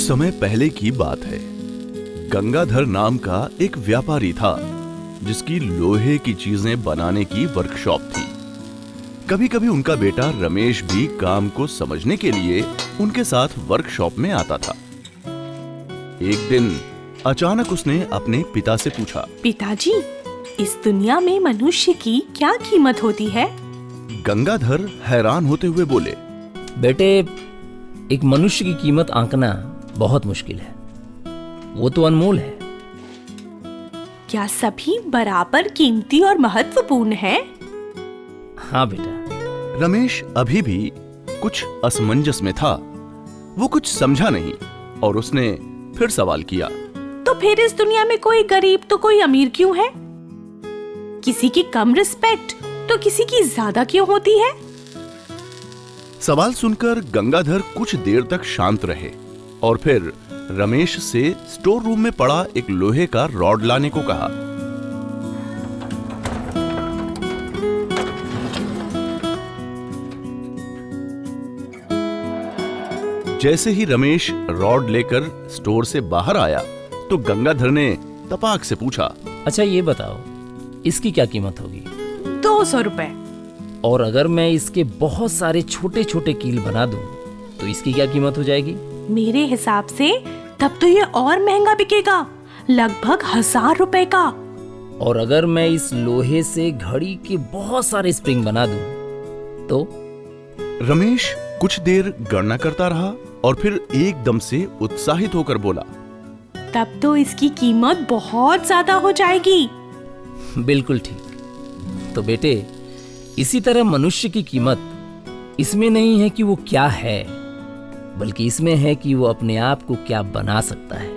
समय पहले की बात है। गंगाधर नाम का एक व्यापारी था जिसकी लोहे की चीजें बनाने की वर्कशॉप थी। कभी कभी उनका बेटा रमेश भी काम को समझने के लिए उनके साथ वर्कशॉप में आता था। एक दिन अचानक उसने अपने पिता से पूछा, पिताजी, इस दुनिया में मनुष्य की क्या कीमत होती है? गंगाधर हैरान होते हुए बोले, बेटे, एक मनुष्य की कीमत आंकना बहुत मुश्किल है। वो तो अनमोल है। क्या सभी बराबर कीमती और महत्वपूर्ण है? हाँ बेटा। रमेश अभी भी कुछ असमंजस में था। वो कुछ समझा नहीं और उसने फिर सवाल किया, तो फिर इस दुनिया में कोई गरीब तो कोई अमीर क्यों है? किसी की कम रिस्पेक्ट तो किसी की ज्यादा क्यों होती है? सवाल सुनकर गंगाधर कुछ देर तक शांत रहे और फिर रमेश से स्टोर रूम में पड़ा एक लोहे का रॉड लाने को कहा। जैसे ही रमेश रॉड लेकर स्टोर से बाहर आया तो गंगाधर ने तपाक से पूछा, अच्छा ये बताओ, इसकी क्या कीमत होगी? 200 रुपए। और अगर मैं इसके बहुत सारे छोटे छोटे कील बना दूं तो इसकी क्या कीमत हो जाएगी? मेरे हिसाब से तब तो ये और महंगा बिकेगा, लगभग 1000 रुपए का। और अगर मैं इस लोहे से घड़ी के बहुत सारे स्प्रिंग बना दूं तो? रमेश कुछ देर गणना करता रहा और फिर एकदम से उत्साहित होकर बोला, तब तो इसकी कीमत बहुत ज्यादा हो जाएगी। बिल्कुल ठीक। तो बेटे, इसी तरह मनुष्य की कीमत इसमें नहीं है कि वो क्या है, बल्कि इसमें है कि वो अपने आप को क्या बना सकता है।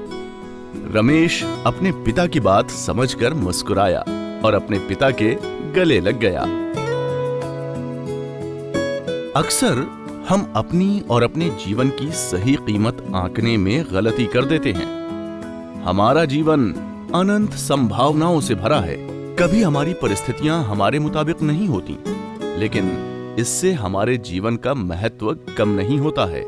रमेश अपने पिता की बात समझकर मुस्कुराया और अपने पिता के गले लग गया। अक्सर हम अपनी और अपने जीवन की सही कीमत आंकने में गलती कर देते हैं। हमारा जीवन अनंत संभावनाओं से भरा है। कभी हमारी परिस्थितियां हमारे मुताबिक नहीं होती, लेकिन इससे हमारे जीवन का महत्व कम नहीं होता है।